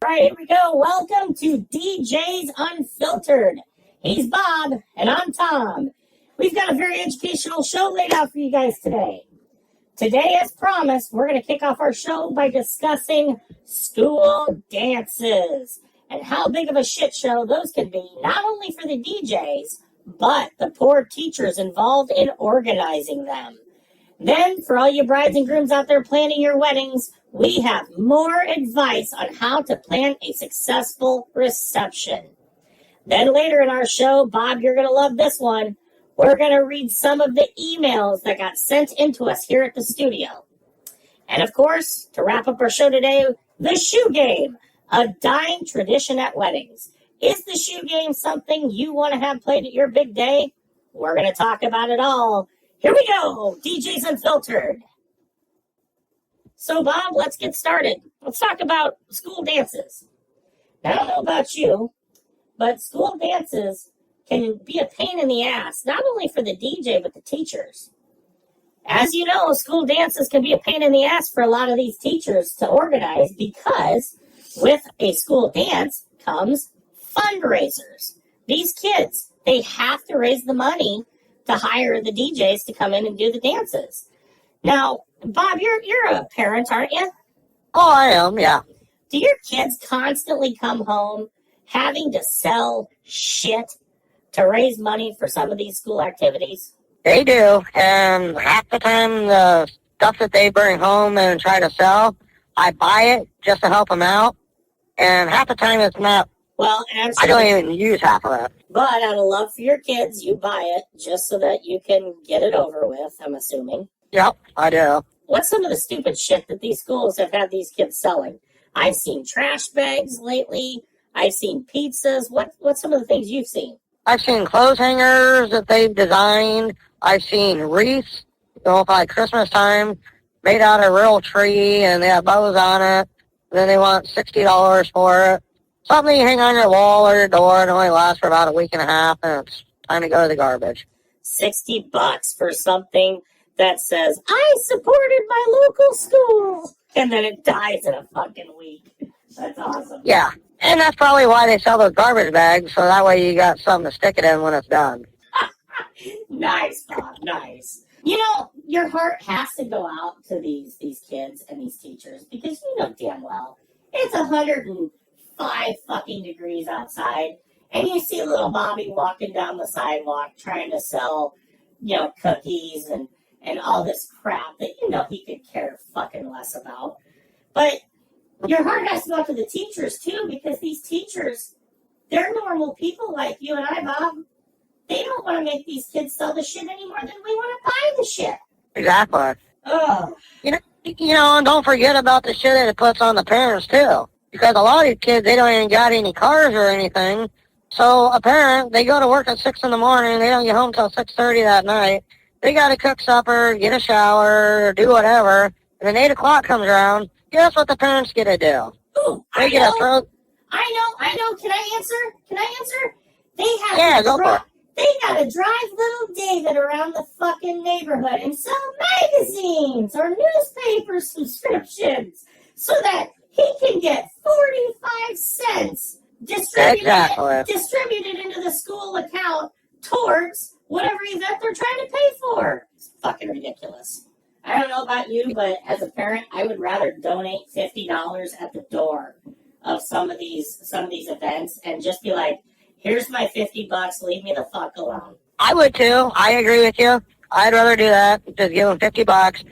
All right, here we go. Welcome to DJ's Unfiltered. He's Bob, and I'm Tom. We've got a very educational show laid out for you guys today. Today, as promised, we're going to kick off our show by discussing school dances and how big of a shit show those can be, not only for the DJs, but the poor teachers involved in organizing them. Then, for all you brides and grooms out there planning your weddings, we have more advice on how to plan a successful reception. Then later in our show, Bob, you're going to love this one. We're going to read some of the emails that got sent into us here at the studio. And of course, to wrap up our show today, the shoe game, a dying tradition at weddings. Is the shoe game something you want to have played at your big day? We're going to talk about it all. Here we go, DJ's Unfiltered. So, Bob, let's get started. Let's talk about school dances. Now, I don't know about you, but school dances can be a pain in the ass, not only for the DJ, but the teachers. As you know, school dances can be a pain in the ass for a lot of these teachers to organize because with a school dance comes fundraisers. These kids, they have to raise the money to hire the DJs to come in and do the dances. Now, Bob, you're a parent, aren't you? Oh, I am, yeah. Do your kids constantly come home having to sell shit to raise money for some of these school activities? They do, and half the time the stuff that they bring home and try to sell, I buy it just to help them out, and half the time it's not. Well, I don't even use half of it. But out of love for your kids, you buy it just so that you can get it over with, I'm assuming. Yep, I do. What's some of the stupid shit that these schools have had these kids selling? I've seen trash bags lately. I've seen pizzas. What's some of the things you've seen? I've seen clothes hangers that they've designed. I've seen wreaths, by Christmas time, made out of a real tree, and they have bows on it. And then they want $60 for it. Something you hang on your wall or your door, and only lasts for about a week and a half, and it's time to go to the garbage. $60 for something that says, I supported my local school, and then it dies in a fucking week. That's awesome. Yeah, and that's probably why they sell those garbage bags, so that way you got something to stick it in when it's done. Nice, Bob, nice. You know, your heart has to go out to these kids and these teachers, because you know damn well, it's 105 fucking degrees outside, and you see little Bobby walking down the sidewalk trying to sell, cookies and all this crap that he could care fucking less about. But your heart has to go out to the teachers too, because these teachers, they're normal people like you and I, Bob. They don't want to make these kids sell the shit any more than we want to buy the shit. Exactly. Oh. And don't forget about the shit that it puts on the parents too. Because a lot of these kids, they don't even got any cars or anything. So a parent, they go to work at 6 in the morning, they don't get home till 6:30 that night. They got to cook supper, get a shower, do whatever. And then 8 o'clock comes around. Guess what the parents get to do? Ooh, they get to throw. I know. Can I answer? They have go for it. They gotta drive little David around the fucking neighborhood and sell magazines or newspaper subscriptions so that he can get 45 cents distributed into the school account towards whatever event they're trying to pay for. It's fucking ridiculous. I don't know about you, but as a parent, I would rather donate $50 at the door of some of these events and just be like, here's my $50, leave me the fuck alone. I would too. I agree with you. I'd rather do that. Just give them $50.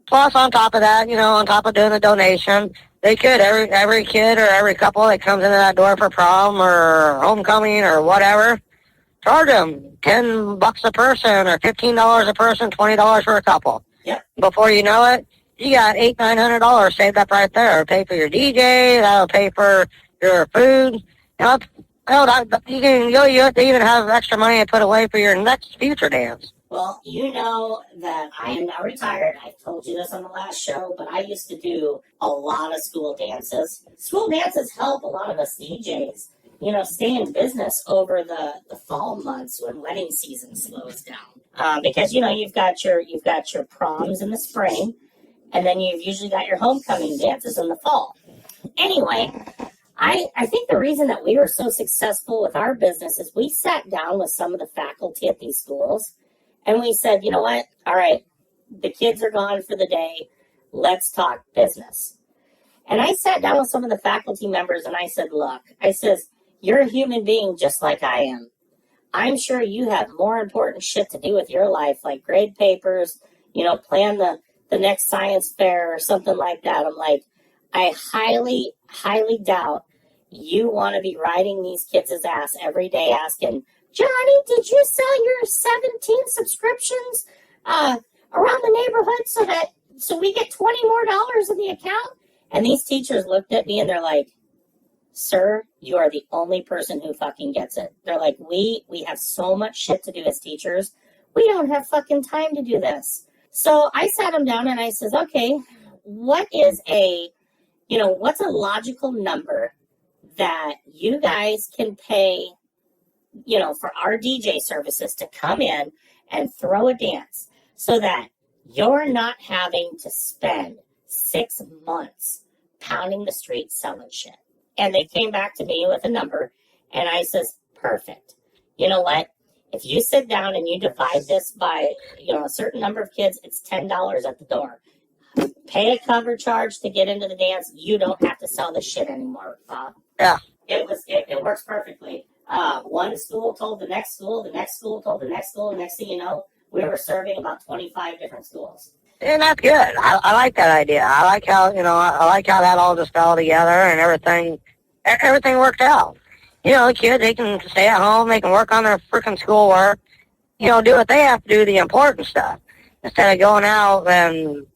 Plus, on top of that, on top of doing a donation, they could, every kid or every couple that comes into that door for prom or homecoming or whatever, charge them $10 a person or $15 a person, $20 for a couple. Yep. Before you know it, you got $800-900 saved up right there. It'll pay for your DJ. That'll pay for your food. You even have extra money to put away for your next future dance. Well, you know that I am now retired. I told you this on the last show, but I used to do a lot of school dances. School dances help a lot of us DJs, stay in business over the fall months when wedding season slows down. Because you've got your proms in the spring, and then you've usually got your homecoming dances in the fall. Anyway, I think the reason that we were so successful with our business is we sat down with some of the faculty at these schools and we said, you know what? All right, the kids are gone for the day. Let's talk business. And I sat down with some of the faculty members and I said, look, I says, you're a human being just like I am. I'm sure you have more important shit to do with your life, like grade papers, plan the next science fair or something like that. I'm like, I highly, highly doubt you want to be riding these kids' ass every day asking, Johnny, did you sell your 17 subscriptions around the neighborhood so we get $20 more in the account? And these teachers looked at me and they're like, sir, you are the only person who fucking gets it. They're like, we have so much shit to do as teachers. We don't have fucking time to do this. So I sat them down and I says, okay, what's a logical number that you guys can pay, for our DJ services to come in and throw a dance so that you're not having to spend 6 months pounding the streets selling shit. And they came back to me with a number, and I says, perfect. You know what? If you sit down and you divide this by, a certain number of kids, it's $10 at the door. Pay a cover charge to get into the dance. You don't have to sell this shit anymore, Bob. Yeah. It works perfectly. One school told the next school, the next school told the next school, and next thing you know, we were serving about 25 different schools. And that's good. I like that idea. I like how that all just fell together and everything worked out. The kids, they can stay at home, they can work on their freaking schoolwork, do what they have to do, the important stuff, instead of going out and,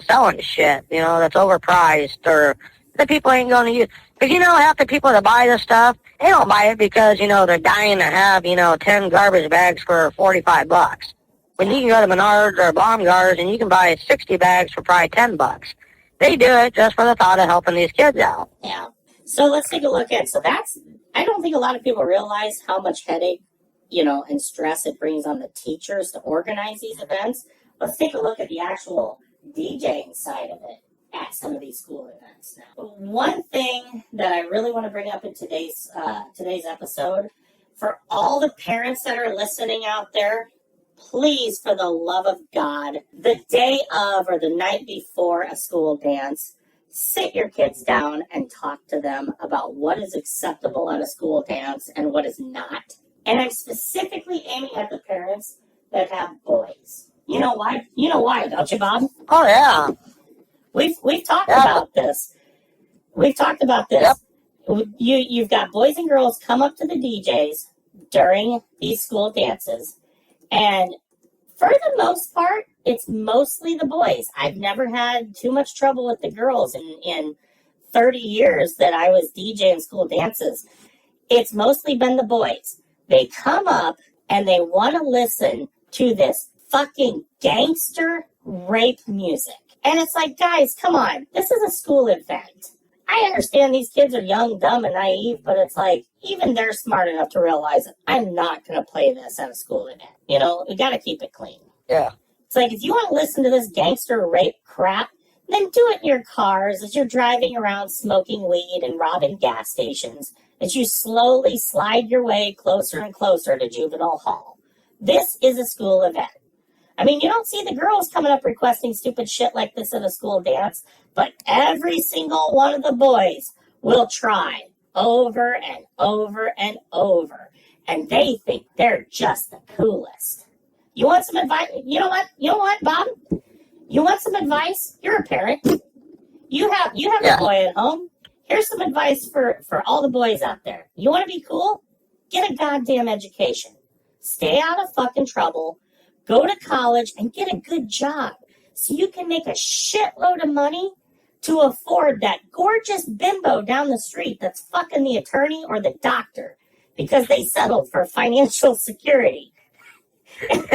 selling shit, that's overpriced or that people ain't going to use. Because, half the people that buy this stuff, they don't buy it because, they're dying to have, 10 garbage bags for $45. When you can go to Menards or Baumgars and you can buy 60 bags for probably $10. They do it just for the thought of helping these kids out. Yeah. So let's take a look at, I don't think a lot of people realize how much headache, and stress it brings on the teachers to organize these events. Let's take a look at the actual DJing side of it at some of these school events. Now, one thing that I really want to bring up in today's episode, for all the parents that are listening out there, please, for the love of God, the day of or the night before a school dance, sit your kids down and talk to them about what is acceptable at a school dance and what is not. And I'm specifically aiming at the parents that have boys. You know why? Don't you, Bob? Oh, yeah. We've talked about this. We've talked about this. Yep. You've got boys and girls come up to the DJs during these school dances. And for the most part, it's mostly the boys. I've never had too much trouble with the girls in 30 years that I was DJing school dances. It's mostly been the boys. They come up and they want to listen to this fucking gangster rape music. And it's like, guys, come on. This is a school event. I understand these kids are young, dumb, and naive, but it's like, even they're smart enough to realize that I'm not going to play this at a school event. We got to keep it clean. Yeah. It's like, if you want to listen to this gangster rape crap, then do it in your cars as you're driving around smoking weed and robbing gas stations, as you slowly slide your way closer and closer to juvenile hall. This is a school event. I mean, you don't see the girls coming up requesting stupid shit like this at a school dance, but every single one of the boys will try over and over and over, and they think they're just the coolest. You want some advice? You know what, Bob? You want some advice? You're a parent. You have a boy at home. Here's some advice for all the boys out there. You want to be cool? Get a goddamn education. Stay out of fucking trouble. Go to college and get a good job so you can make a shitload of money to afford that gorgeous bimbo down the street that's fucking the attorney or the doctor because they settled for financial security. Am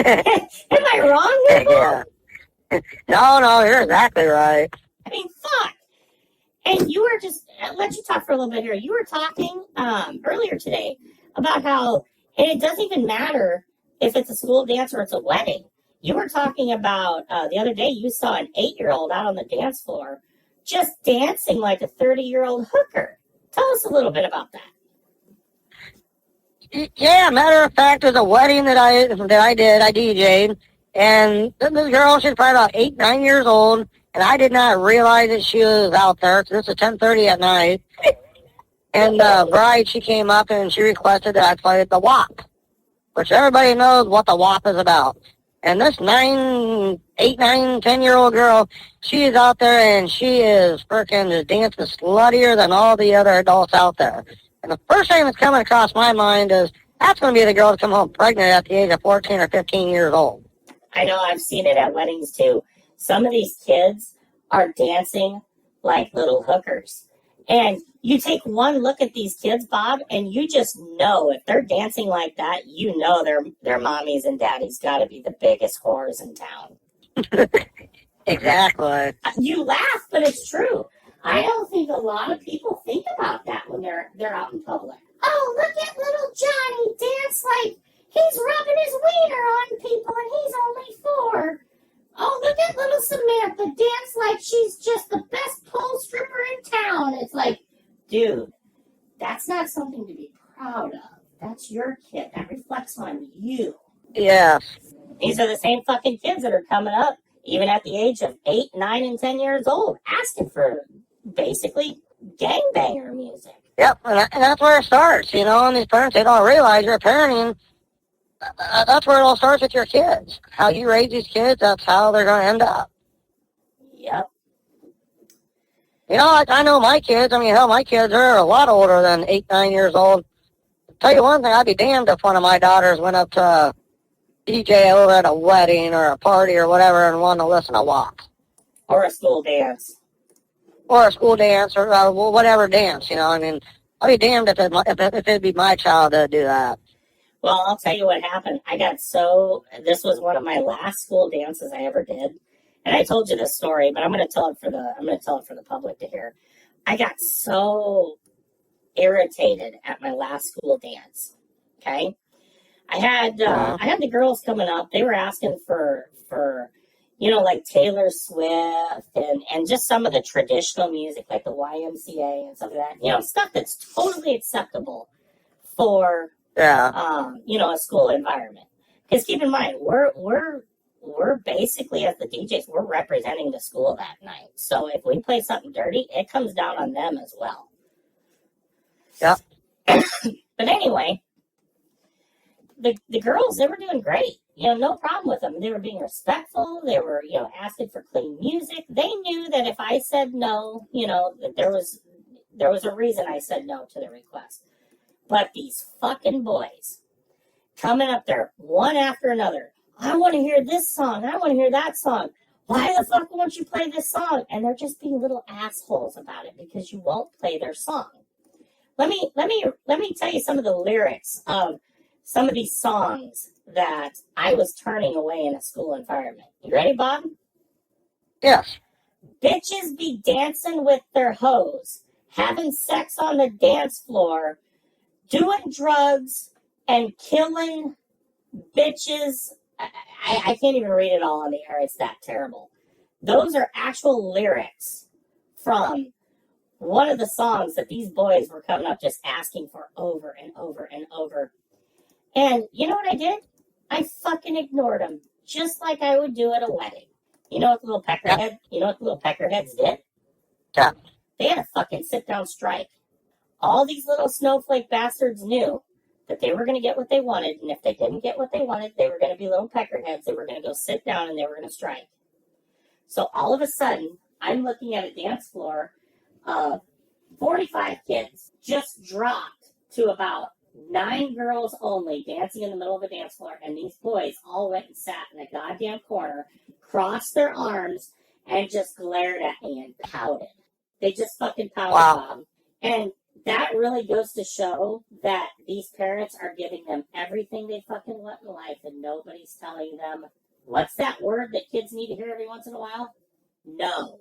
I wrong here, Bob? No, you're exactly right. I mean, fuck. And you were just, let you talk for a little bit here. You were talking earlier today about how, and it doesn't even matter if it's a school dance or it's a wedding. You were talking about, the other day, you saw an 8-year-old out on the dance floor just dancing like a 30-year-old hooker. Tell us a little bit about that. Yeah, matter of fact, there's a wedding that I did. I DJ'd, and this girl, she's probably about 8, 9 years old, and I did not realize that she was out there. So this is 10:30 at night, and the bride, she came up and she requested that I play the WAP, which everybody knows what the WAP is about. And this 8, 9, 10-year-old girl, she is out there and she is freaking just dancing sluttier than all the other adults out there. And the first thing that's coming across my mind is that's going to be the girl to come home pregnant at the age of 14 or 15 years old. I know, I've seen it at weddings too. Some of these kids are dancing like little hookers. And you take one look at these kids, Bob, and you just know if they're dancing like that, you know their mommies and daddies got to be the biggest whores in town. Exactly. You laugh, but it's true. I don't think a lot of people think about that when they're out in public. Oh, look at little Johnny dance like he's rubbing his wiener on people and he's only 4. Oh, look at little Samantha dance like she's just the best pole stripper in town. It's like, dude, that's not something to be proud of. That's your kid. That reflects on you. Yes. These are the same fucking kids that are coming up, even at the age of 8, 9, and 10 years old, asking for basically gangbanger music. Yep, and that's where it starts, you know, and these parents, they don't realize you're parenting. That's where it all starts with your kids. How you raise these kids, that's how they're going to end up. Yep. You know, I know my kids. I mean, hell, my kids are a lot older than 8, 9 years old. Tell you one thing, I'd be damned if one of my daughters went up to DJ over at a wedding or a party or whatever and wanted to listen to WAP. Or a school dance. Or a school dance or whatever dance, you know. I mean, I'd be damned if it'd be my child to do that. Well, I'll tell you what happened. This was one of my last school dances I ever did. And I told you this story, but I'm going to tell it for the public to hear. I got so irritated at my last school dance. Okay? I had the girls coming up. They were asking for like Taylor Swift and just some of the traditional music like the YMCA and stuff like that. Stuff that's totally acceptable for a school environment. Because keep in mind, we're basically, as the DJs, we're representing the school that night. So if we play something dirty, it comes down on them as well. Yep. But anyway, the girls, they were doing great. No problem with them. They were being respectful. They were, asking for clean music. They knew that if I said no, that there was a reason I said no to the request. But these fucking boys coming up there one after another. I want to hear this song. I want to hear that song. Why the fuck won't you play this song? And they're just being little assholes about it because you won't play their song. Let me tell you some of the lyrics of some of these songs that I was turning away in a school environment. You ready, Bob? Yes. Bitches be dancing with their hoes, having sex on the dance floor, doing drugs, and killing bitches. I can't even read it all on the air. It's that terrible. Those are actual lyrics from one of the songs that these boys were coming up just asking for over and over and over. And you know what I did? I fucking ignored them, just like I would do at a wedding. You know what the little peckerheads did? Yeah. They had a fucking sit-down strike. All these little snowflake bastards knew that they were going to get what they wanted, and if they didn't get what they wanted, they were going to be little peckerheads. They were going to go sit down, and they were going to strike. So all of a sudden, I'm looking at a dance floor of 45 kids just dropped to about 9 girls only dancing in the middle of a dance floor, and these boys all went and sat in a goddamn corner, crossed their arms, and just glared at me and pouted. They just fucking pouted, Bob. And that really goes to show that these parents are giving them everything they fucking want in life, and nobody's telling them, what's that word that kids need to hear every once in a while? No.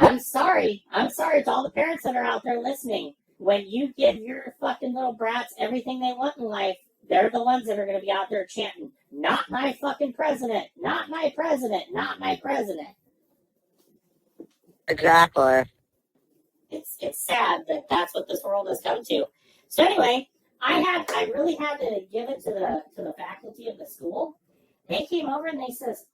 I'm sorry. I'm sorry to all the parents that are out there listening. When you give your fucking little brats everything they want in life, they're the ones that are going to be out there chanting, not my fucking president, not my president, not my president. Exactly. it's sad that that's what this world has come to. So anyway, I really had to give it to the faculty of the school. They came over and they says,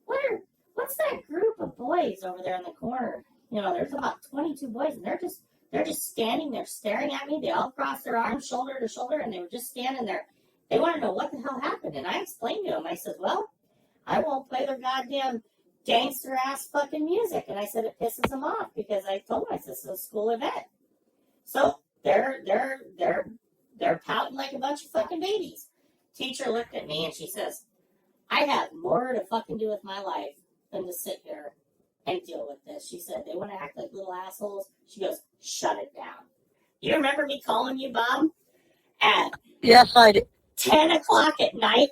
what's that group of boys over there in the corner? You know, there's about 22 boys, and they're just standing there staring at me. They all crossed their arms shoulder to shoulder, and they were just standing there. They want to know what the hell happened. And I explained to them, I said, well, I won't play their goddamn gangster ass fucking music. And I said it pisses them off because I told them, I said, this is a school event. So they're pouting like a bunch of fucking babies. Teacher looked at me and she says, I have more to fucking do with my life than to sit here and deal with this. She said, they want to act like little assholes. She goes, shut it down. You remember me calling you, Bob? At Yes, I do. 10 o'clock at night,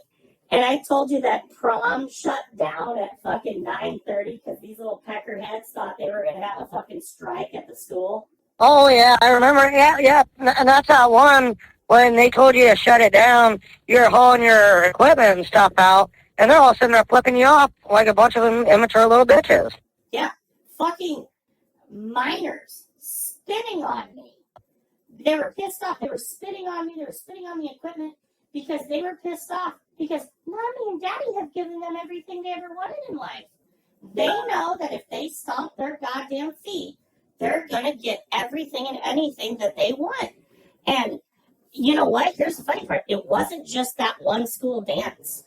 and I told you that prom shut down at fucking 9:30 because these little peckerheads thought they were going to have a fucking strike at the school. Oh, yeah, I remember. Yeah. And that's that one when they told you to shut it down, you're hauling your equipment and stuff out, and they're all sitting there flipping you off like a bunch of immature little bitches. Yeah, fucking minors spitting on me. They were pissed off. They were spitting on me. They were spitting on the equipment because they were pissed off because Mommy and Daddy have given them everything they ever wanted in life. They know that if they stomp their goddamn feet, they're going to get everything and anything that they want. And you know what? Here's the funny part. It wasn't just that one school dance.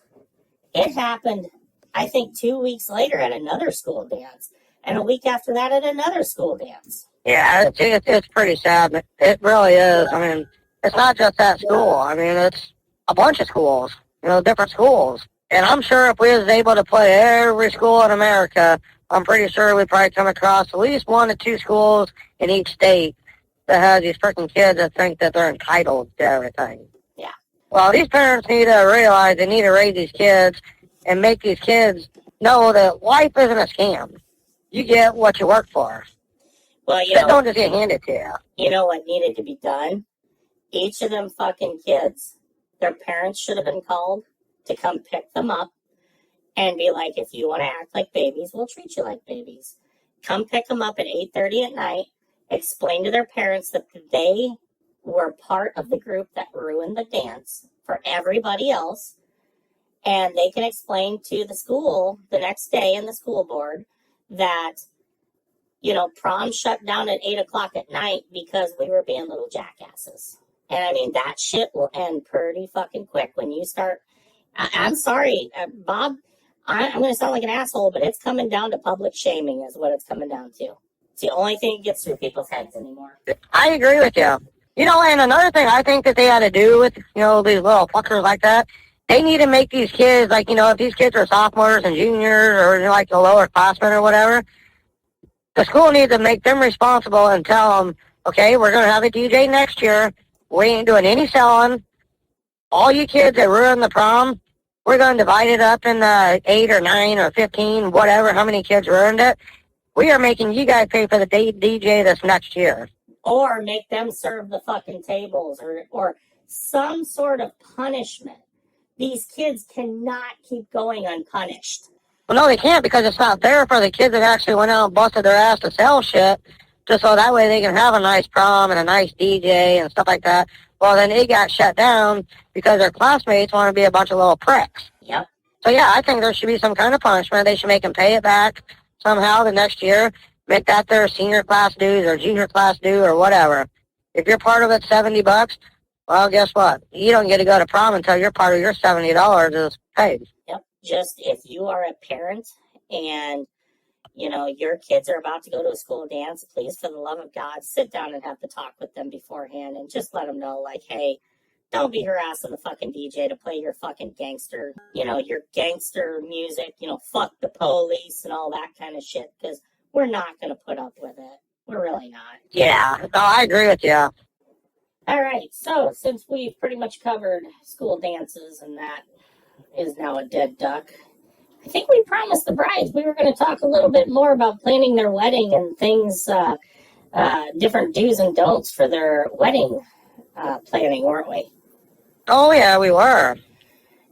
It happened, I think, 2 weeks later at another school dance. And a week after that at another school dance. Yeah, it's pretty sad. It really is. I mean, it's not just that school. I mean, it's a bunch of schools, different schools. And I'm sure if we was able to play every school in America, I'm pretty sure we'd probably come across at least 1 to 2 schools in each state that has these freaking kids that think that they're entitled to everything. Yeah. Well, these parents need to realize they need to raise these kids and make these kids know that life isn't a scam. You get what you work for. Well, don't just get handed to you. You know what needed to be done? Each of them fucking kids, their parents should have been called to come pick them up and be like, if you want to act like babies, we'll treat you like babies. Come pick them up at 8:30 at night, explain to their parents that they were part of the group that ruined the dance for everybody else, and they can explain to the school the next day in the school board that prom shut down at 8 o'clock at night because we were being little jackasses. And I mean, that shit will end pretty fucking quick when you start. I'm sorry, Bob, I'm going to sound like an asshole, but it's coming down to public shaming is what it's coming down to. It's the only thing that gets through people's heads anymore. I agree with you. And another thing I think that they had to do with, these little fuckers like that, they need to make these kids, like, if these kids are sophomores and juniors or, like, the lower classmen or whatever, the school needs to make them responsible and tell them, okay, we're going to have a DJ next year. We ain't doing any selling. All you kids that ruined the prom, we're going to divide it up in 8 or 9 or 15, whatever, how many kids ruined it. We are making you guys pay for the DJ this next year. Or make them serve the fucking tables or some sort of punishment. These kids cannot keep going unpunished. Well, no, they can't because it's not fair for the kids that actually went out and busted their ass to sell shit, just so that way they can have a nice prom and a nice DJ and stuff like that. Well, then it got shut down because their classmates want to be a bunch of little pricks. Yep. So, yeah, I think there should be some kind of punishment. They should make them pay it back somehow the next year. Make that their senior class dues or junior class due or whatever. If you're part of it, $70, well, guess what? You don't get to go to prom until you're part of your $70 is paid. Yep. Just if you are a parent and, your kids are about to go to a school dance, please, for the love of God, sit down and have the talk with them beforehand and just let them know, like, hey, don't be harassing the fucking DJ to play your fucking gangster, your gangster music, fuck the police and all that kind of shit, because we're not going to put up with it. We're really not. Yeah, no, I agree with you. All right, so since we've pretty much covered school dances and that is now a dead duck, I think we promised the brides we were going to talk a little bit more about planning their wedding and things, different do's and don'ts for their wedding planning, weren't we? Oh, yeah, we were.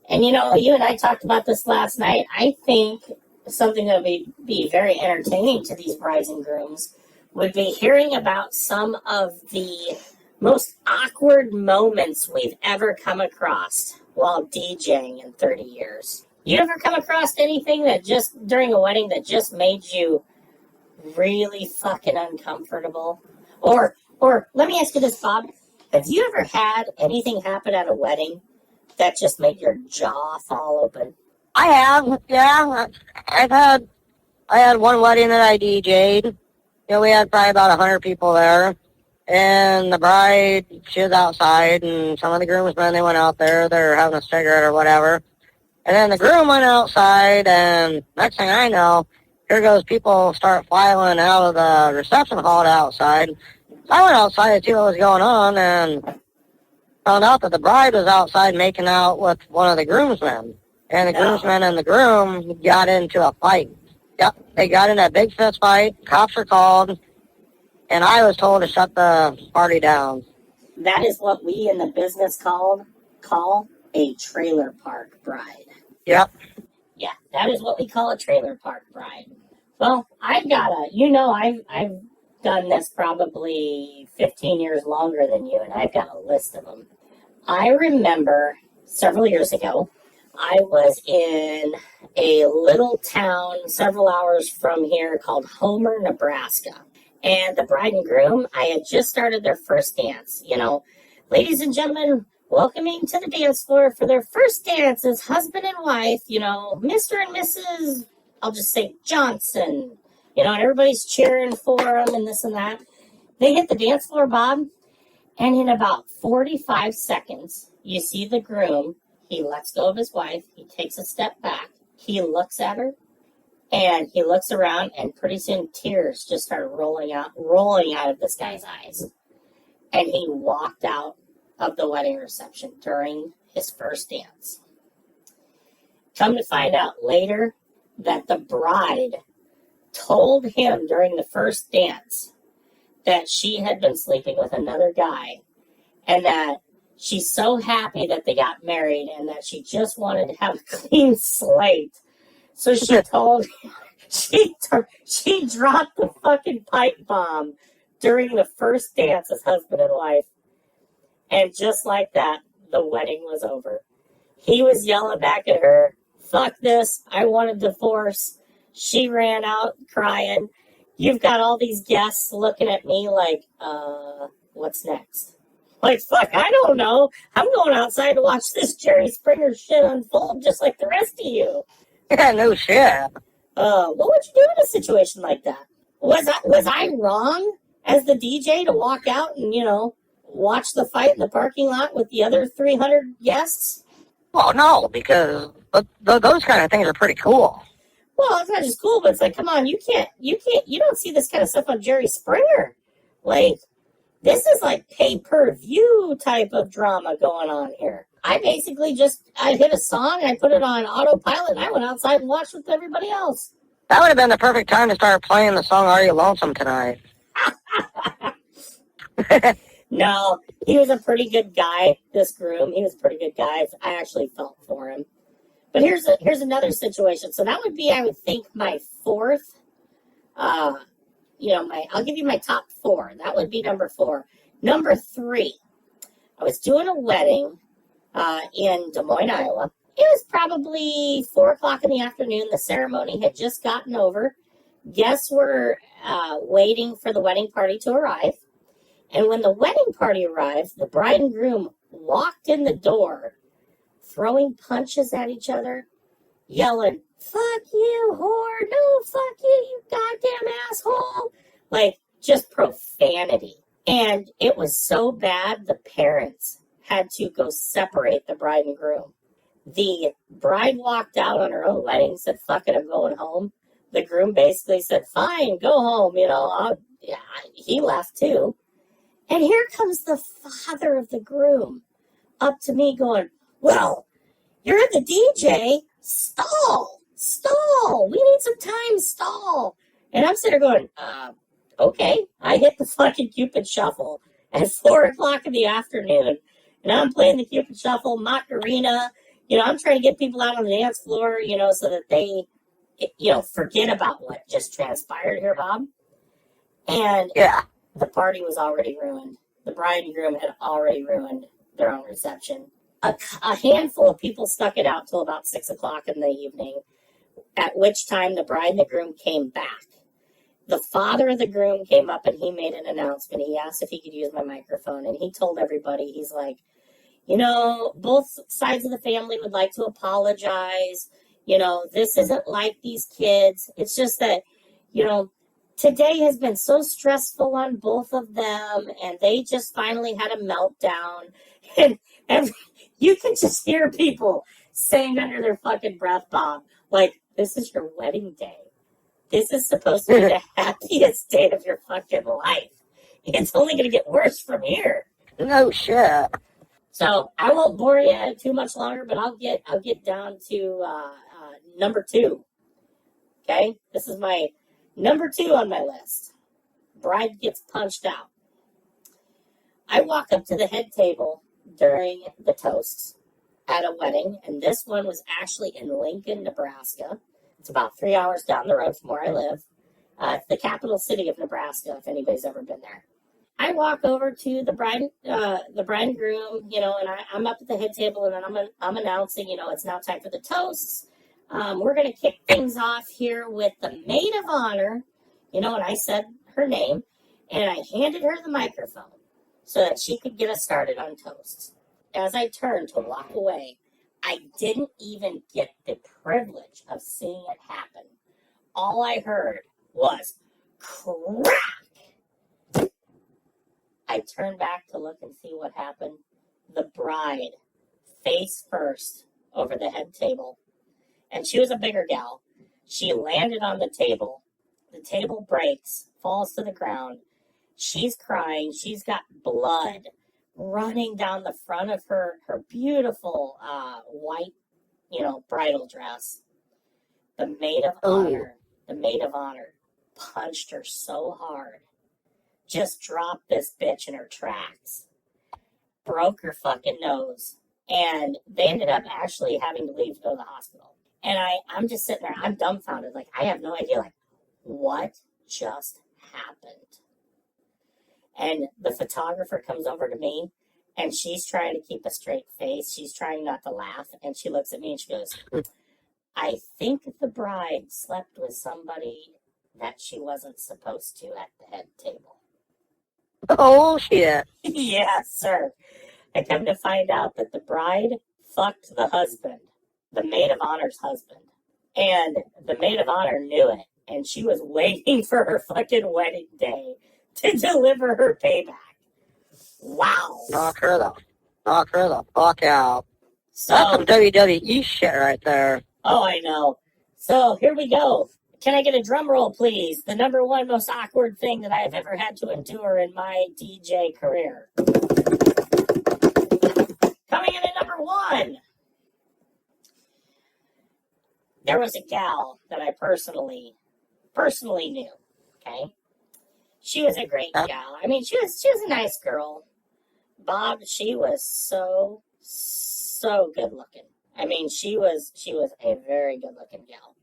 And, you and I talked about this last night. I think something that would be very entertaining to these brides and grooms would be hearing about some of the most awkward moments we've ever come across while DJing in 30 years. You ever come across anything that just during a wedding that just made you really fucking uncomfortable? Or let me ask you this, Bob. Have you ever had anything happen at a wedding that just made your jaw fall open? I have, yeah. I had one wedding that I DJ'd. You know, we had probably about 100 people there. And the bride, she was outside, and some of the groomsmen, they went out there. They were having a cigarette or whatever. And then the groom went outside, and next thing I know, here goes people start filing out of the reception hall to outside. So I went outside to see what was going on, and found out that the bride was outside making out with one of the groomsmen. And the groomsmen and the groom got into a fight. Yep, they got in a big fist fight. Cops were called, and I was told to shut the party down. That is what we in the business call a trailer park bride. Yep. Yeah, that is what we call a trailer park bride. Well, I've done this probably 15 years longer than you, and I've got a list of them. I remember several years ago, I was in a little town several hours from here called Homer, Nebraska. And the bride and groom, I had just started their first dance. You know, ladies and gentlemen, welcoming to the dance floor for their first dance as husband and wife, you know, Mr. and Mrs., I'll just say Johnson. You know, and everybody's cheering for them and this and that. They hit the dance floor, Bob, and in about 45 seconds, you see the groom. He lets go of his wife. He takes a step back. He looks at her, and he looks around, and pretty soon tears just start rolling out of this guy's eyes. And he walked out of the wedding reception during his first dance. Come to find out later that the bride told him during the first dance that she had been sleeping with another guy, and that she's so happy that they got married and that she just wanted to have a clean slate. So she told him, she dropped the fucking pipe bomb during the first dance as husband and wife. And just like that, the wedding was over. He was yelling back at her, "Fuck this, I want a divorce." She ran out crying. You've got all these guests looking at me like, what's next? Like, fuck, I don't know. I'm going outside to watch this Jerry Springer shit unfold just like the rest of you. Yeah, no shit. What would you do in a situation like that? Was I wrong as the DJ to walk out and, you know, watch the fight in the parking lot with the other 300 guests? Well, no, because those kind of things are pretty cool. Well, it's not just cool, but it's like, come on, you don't see this kind of stuff on Jerry Springer. Like, this is like pay-per-view type of drama going on here. I hit a song, I put it on autopilot, and I went outside and watched with everybody else. That would have been the perfect time to start playing the song Are You Lonesome Tonight? No, he was a pretty good guy, this groom. He was a pretty good guy. I actually felt for him. But here's another situation. So that would be, I would think, my fourth. I'll give you my top four. That would be number 4. Number 3, I was doing a wedding in Des Moines, Iowa. It was probably 4 o'clock in the afternoon. The ceremony had just gotten over. Guests were waiting for the wedding party to arrive. And when the wedding party arrived, the bride and groom walked in the door, throwing punches at each other, yelling, "Fuck you, whore! No, fuck you goddamn asshole!" Like, just profanity. And it was so bad, the parents had to go separate the bride and groom. The bride walked out on her own wedding, said, "Fuck it, I'm going home." The groom basically said, "Fine, go home." He left too. And here comes the father of the groom up to me going, "Well, you're the DJ. Stall. We need some time. Stall." And I'm sitting there going, okay. I hit the fucking Cupid Shuffle at 4 o'clock in the afternoon. And I'm playing the Cupid Shuffle, Macarena. I'm trying to get people out on the dance floor, so that they, forget about what just transpired here, Bob. And Yeah. the party was already ruined. The bride and groom had already ruined their own reception. A handful of people stuck it out till about 6 o'clock in the evening, at which time the bride and the groom came back. The father of the groom came up and he made an announcement. He asked if he could use my microphone, and he told everybody, he's like, both sides of the family would like to apologize. This isn't like these kids. It's just that, today has been so stressful on both of them, and they just finally had a meltdown. And you can just hear people saying under their fucking breath, Bob, like, this is your wedding day. This is supposed to be the happiest day of your fucking life. It's only going to get worse from here. No shit. So I won't bore you too much longer, but I'll get down to number 2. Okay, this is my number 2 on my list. Bride gets punched out. I walk up to the head table during the toasts at a wedding, and this one was actually in Lincoln, Nebraska. It's about 3 hours down the road from where I live. It's the capital city of Nebraska, if anybody's ever been there. I walk over to the bride and groom, and I'm up at the head table, and then I'm announcing, it's now time for the toasts. We're going to kick things off here with the maid of honor, and I said her name, and I handed her the microphone so that she could get us started on toasts. As I turned to walk away, I didn't even get the privilege of seeing it happen. All I heard was crack. I turned back to look and see what happened. The bride, face first, over the head table. And she was a bigger gal. She landed on the table. The table breaks, falls to the ground. She's crying. She's got blood running down the front of her beautiful white, bridal dress. The maid of honor punched her so hard. Just dropped this bitch in her tracks. Broke her fucking nose. And they ended up actually having to leave to go to the hospital. And I'm just sitting there, I'm dumbfounded. Like, I have no idea, like, what just happened? And the photographer comes over to me, and she's trying to keep a straight face. She's trying not to laugh. And she looks at me and she goes, I think the bride slept with somebody that she wasn't supposed to at the head table. Oh, shit. Yes, sir. I come to find out that the bride fucked the husband, the maid of honor's husband. And the maid of honor knew it. And she was waiting for her fucking wedding day to deliver her payback. Wow. Knock her the fuck out. So, That's some WWE shit right there. Oh, I know. So here we go. Can I get a drum roll, please? The number 1 most awkward thing that I have ever had to endure in my DJ career. Coming in at number 1. There was a gal that I personally knew. Okay, she was a great gal. I mean, she was a nice girl. Bob, she was so good looking. I mean, she was a very good looking gal.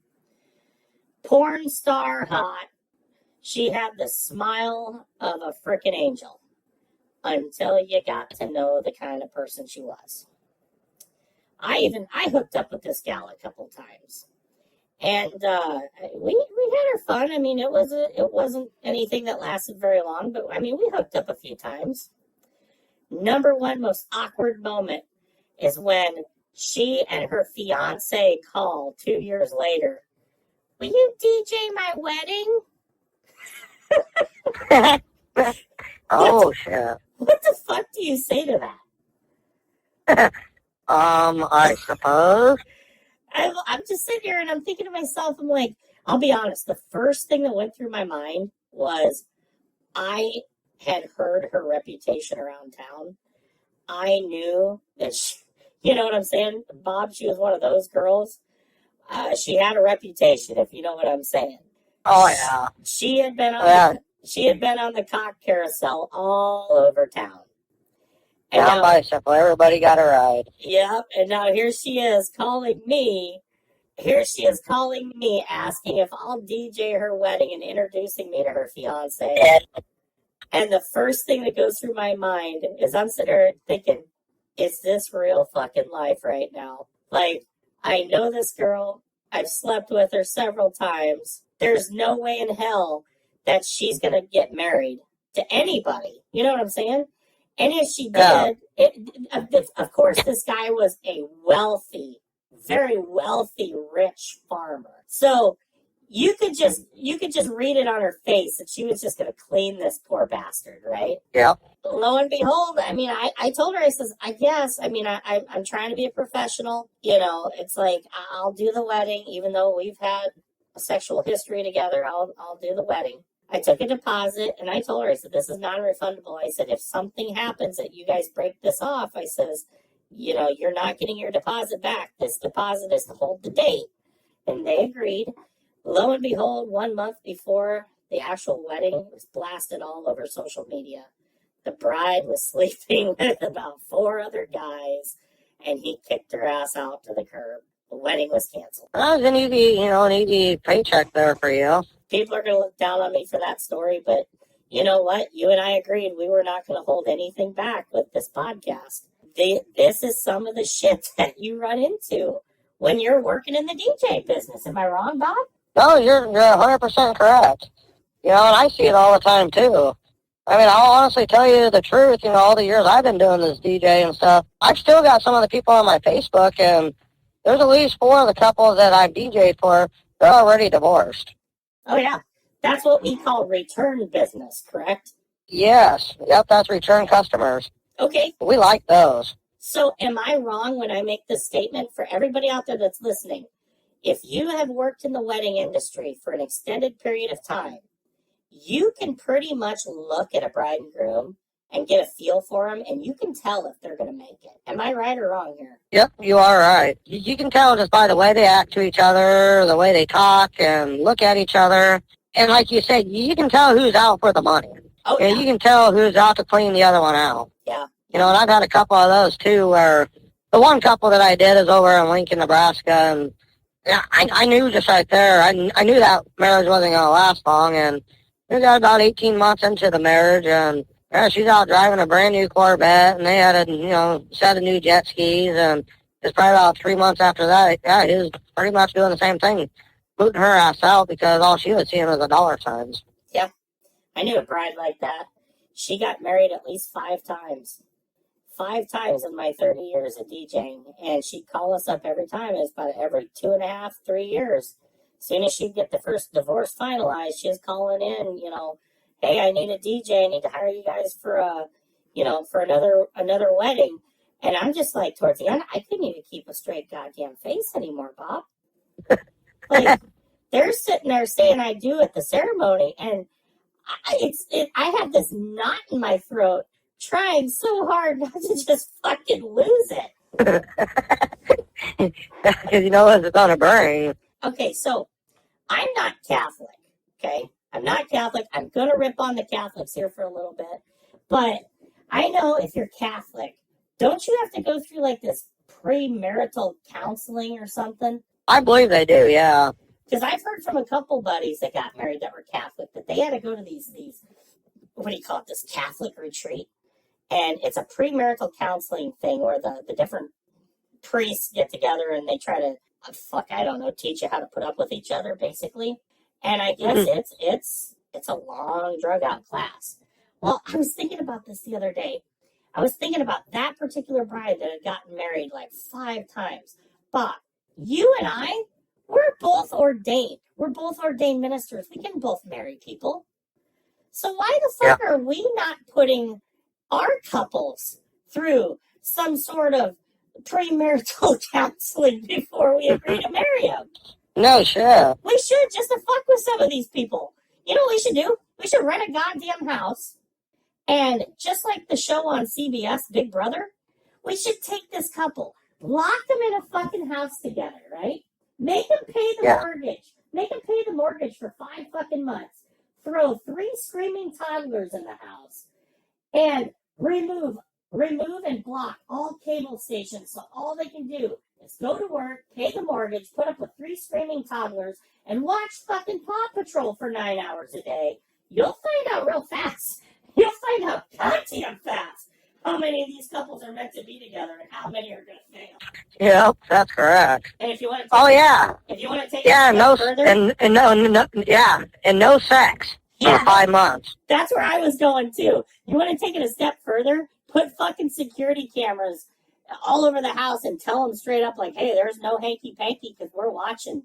Porn star hot. She had the smile of a frickin' angel until you got to know the kind of person she was. I hooked up with this gal a couple times, and we had our fun. I mean, it wasn't anything that lasted very long, but I mean, we hooked up a few times. Number 1 most awkward moment is when she and her fiance call 2 years later. Will you DJ my wedding? Oh, shit. What the fuck do you say to that? I suppose. I'm just sitting here and I'm thinking to myself, I'm like, I'll be honest, the first thing that went through my mind was I had heard her reputation around town. I knew that she, you know what I'm saying? Bob, she was one of those girls. She had a reputation, if you know what I'm saying. Oh, yeah. She had been on the cock carousel all over town. And on bicycle, everybody got a ride. Yep, and now here she is calling me here she is calling me, asking if I'll DJ her wedding and introducing me to her fiance. And the first thing that goes through my mind is I'm sitting there thinking, is this real fucking life right now? Like, I know this girl. I've slept with her several times. There's no way in hell that she's going to get married to anybody. You know what I'm saying? And if she did, of course, this guy was a wealthy, very wealthy, rich farmer. So you could just read it on her face that she was just going to clean this poor bastard, right? Yeah. Lo and behold, I mean, I told her, I says, I guess, I mean, I'm trying to be a professional. You know, it's like, I'll do the wedding, even though we've had a sexual history together, I'll do the wedding. I took a deposit, and I told her, I said, this is non-refundable. I said, if something happens that you guys break this off, I says, you know, you're not getting your deposit back. This deposit is to hold the date. And they agreed. Lo and behold, 1 month before the actual wedding, it was blasted all over social media. The bride was sleeping with about 4 other guys, and he kicked her ass out to the curb. The wedding was canceled. That was an easy paycheck there for you. People are going to look down on me for that story, but you know what? You and I agreed we were not going to hold anything back with this podcast. This is some of the shit that you run into when you're working in the DJ business. Am I wrong, Bob? No, you're 100% correct. You know, and I see it all the time, too. I mean, I'll honestly tell you the truth, you know, all the years I've been doing this DJ and stuff, I've still got some of the people on my Facebook, and there's at least 4 of the couples that I've DJ'd for, they're already divorced. Oh, yeah. That's what we call return business, correct? Yes. Yep, that's return customers. Okay. We like those. So am I wrong when I make this statement for everybody out there that's listening? If you have worked in the wedding industry for an extended period of time, you can pretty much look at a bride and groom and get a feel for them, and you can tell if they're going to make it. Am I right or wrong here? Yep, you are right. You can tell just by the way they act to each other, the way they talk and look at each other. And like you said, you can tell who's out for the money. Oh, yeah. And you can tell who's out to clean the other one out. Yeah. You know, and I've had a couple of those, too, where the one couple that I did is over in Lincoln, Nebraska, and yeah, I knew just right there, I knew that marriage wasn't going to last long, and we got about 18 months into the marriage, and yeah, she's out driving a brand new Corvette, and they had a set of new jet skis, and it's probably about 3 months after that, yeah, he was pretty much doing the same thing, booting her ass out because all she was seeing was the dollar signs. Yeah, I knew a bride like that. She got married at least 5 times. 5 times in my 30 years of DJing, and she'd call us up every time. It's about every 2.5, 3 years. As soon as she'd get the first divorce finalized, she was calling in, you know, hey, I need a DJ. I need to hire you guys for another wedding. And I'm just like, towards the end, I couldn't even keep a straight goddamn face anymore, Bob. Like, they're sitting there saying I do at the ceremony, and I have this knot in my throat, trying so hard not to just fucking lose it. Because you know it's on a burn. Okay, so I'm not Catholic, okay? I'm not Catholic. I'm going to rip on the Catholics here for a little bit. But I know if you're Catholic, don't you have to go through like this premarital counseling or something? I believe they do, yeah. Because I've heard from a couple buddies that got married that were Catholic that they had to go to these what do you call it, this Catholic retreat. And it's a premarital counseling thing where the different priests get together and they try to, teach you how to put up with each other, basically. And I guess it's a long, drug-out class. Well, I was thinking about this the other day. I was thinking about that particular bride that had gotten married like 5 times. Bob, you and I, we're both ordained. We're both ordained ministers. We can both marry people. So why the fuck are we not putting our couples through some sort of premarital counseling before we agree to marry them? No, sure. We should, just to fuck with some of these people. You know what we should do? We should rent a goddamn house, and just like the show on CBS, Big Brother, we should take this couple, lock them in a fucking house together, right? Make them pay the mortgage. Make them pay the mortgage for 5 fucking months. Throw 3 screaming toddlers in the house. And remove and block all cable stations so all they can do is go to work, pay the mortgage, put up with 3 screaming toddlers, and watch fucking Paw Patrol for 9 hours a day. You'll find out real fast. You'll find out goddamn fast how many of these couples are meant to be together and how many are going to fail. Yep, that's correct. And if you want to Oh yeah, if you want to take yeah, it a no, step further, and no sex Yeah. for 5 months. that's where I was going too. You want to take it a step further? Put fucking security cameras all over the house and tell them straight up, like, hey, there's no hanky panky because we're watching.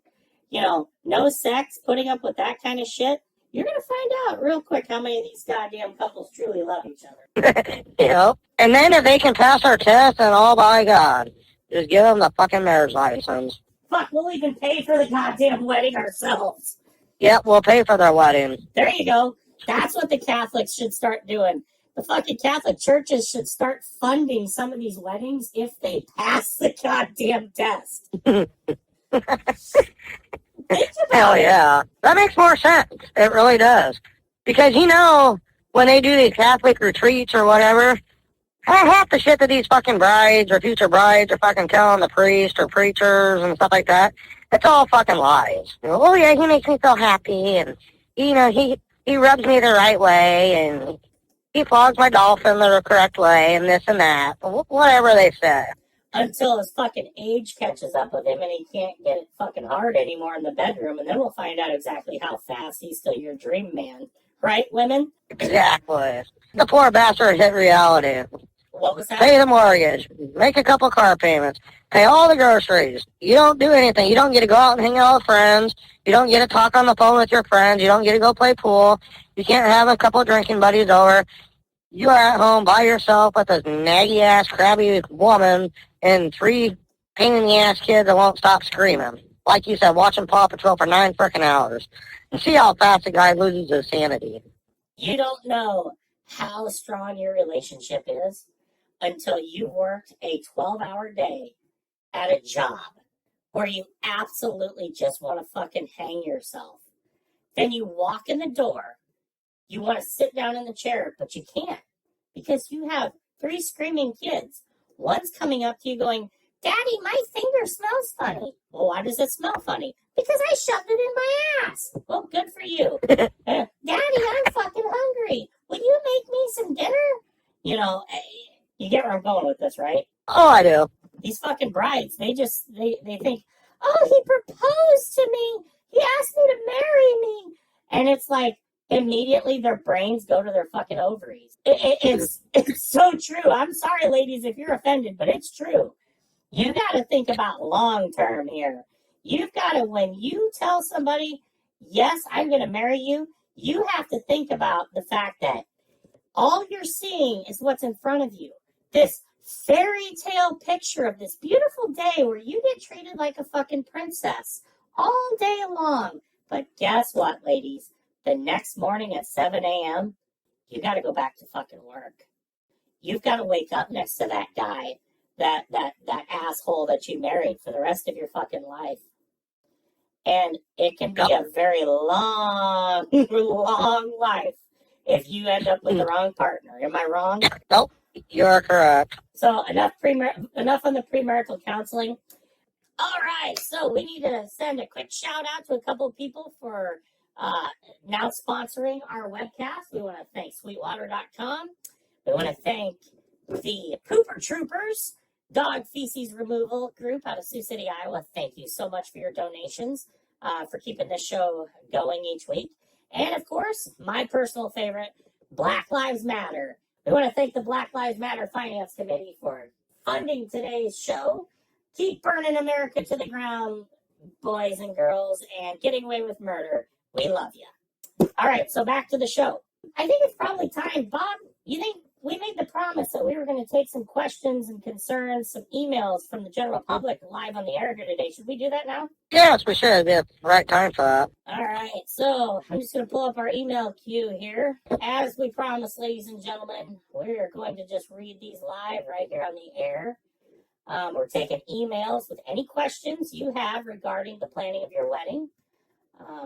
You know, no sex, putting up with that kind of shit. You're going to find out real quick how many of these goddamn couples truly love each other. Yep. And then if they can pass our test, then oh by God, just give them the fucking marriage license. Fuck, we'll even pay for the goddamn wedding ourselves. Yep, we'll pay for their wedding. There you go. That's what the Catholics should start doing. The fucking Catholic churches should start funding some of these weddings if they pass the goddamn test. Think about Hell it. yeah. That makes more sense. It really does. Because, when they do these Catholic retreats or whatever, half the shit that these fucking brides or future brides are fucking telling the priest or preachers and stuff like that, it's all fucking lies. Oh yeah, he makes me feel happy, and, he rubs me the right way, and he flogs my dolphin the correct way, and this and that. Whatever they say. Until his fucking age catches up with him and he can't get it fucking hard anymore in the bedroom, and then we'll find out exactly how fast he's still your dream man. Right, women? Exactly. The poor bastard hit reality. What was that? Pay the mortgage, make a couple car payments, pay all the groceries. You don't do anything. You don't get to go out and hang out with friends. You don't get to talk on the phone with your friends. You don't get to go play pool. You can't have a couple drinking buddies over. You are at home by yourself with this naggy-ass, crabby woman and 3 pain-in-the-ass kids that won't stop screaming. Like you said, watching Paw Patrol for 9 frickin' hours. And see how fast the guy loses his sanity. You don't know how strong your relationship is until you've worked a 12-hour day at a job where you absolutely just want to fucking hang yourself. Then you walk in the door, you want to sit down in the chair, but you can't because you have 3 screaming kids. One's coming up to you going, Daddy, my finger smells funny. Well, why does it smell funny? Because I shoved it in my ass. Well, good for you. Daddy, I'm fucking hungry. Will you make me some dinner? You get where I'm going with this, right? Oh, I do. These fucking brides, they think, oh, he proposed to me. He asked me to marry me. And it's like, immediately their brains go to their fucking ovaries. It's so true. I'm sorry, ladies, if you're offended, but it's true. You got to think about long term here. You've got to, when you tell somebody, yes, I'm going to marry you, you have to think about the fact that all you're seeing is what's in front of you. This fairy tale picture of this beautiful day where you get treated like a fucking princess all day long. But guess what, ladies? The next morning at 7 a.m., you got to go back to fucking work. You've got to wake up next to that guy, that asshole that you married for the rest of your fucking life. And it can be a very long, long life if you end up with the wrong partner. Am I wrong? Nope, you're correct. So enough on the premarital counseling. All right, so we need to send a quick shout out to a couple of people for now sponsoring our webcast. We want to thank Sweetwater.com. We want to thank the Pooper Troopers dog feces removal group out of Sioux City, Iowa. Thank you so much for your donations, for keeping this show going each week. And of course, my personal favorite, Black Lives Matter. We want to thank the Black Lives Matter Finance Committee for funding today's show. Keep burning America to the ground, boys and girls, and getting away with murder. We love you. All right, so back to the show. I think it's probably time, Bob. You think we made the promise that we were going to take some questions and concerns, some emails from the general public live on the air here today. Should we do that now? Yes, we should. Be the right time for that. All right, so I'm just going to pull up our email queue here. As we promised, ladies and gentlemen, we're going to just read these live right here on the air. We're taking emails with any questions you have regarding the planning of your wedding.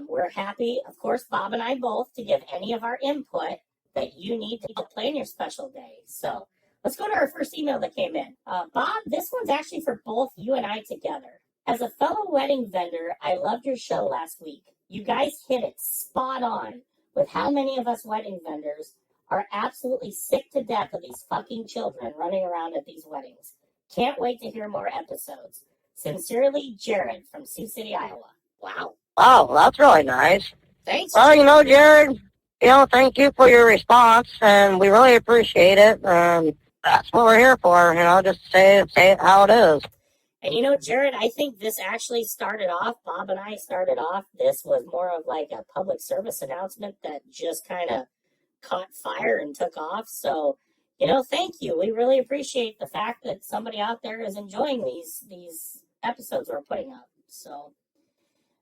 We're happy, of course, Bob and I both, to give any of our input that you need to plan your special day. So Let's go to our first email that came in. Bob, this one's actually for both you and I together. As a fellow wedding vendor, I loved your show last week. You guys hit it spot on with how many of us wedding vendors are absolutely sick to death of these fucking children running around at these weddings. Can't wait to hear more episodes. Sincerely, Jared from Sioux City, Iowa. Wow. Wow, that's really nice. Thanks. Well, Jared, thank you for your response, and we really appreciate it. That's what we're here for, just say it how it is. And Jared, I think this actually started off, Bob and I started off, this was more of like a public service announcement that just kind of caught fire and took off. So, thank you. We really appreciate the fact that somebody out there is enjoying these episodes we're putting up. So,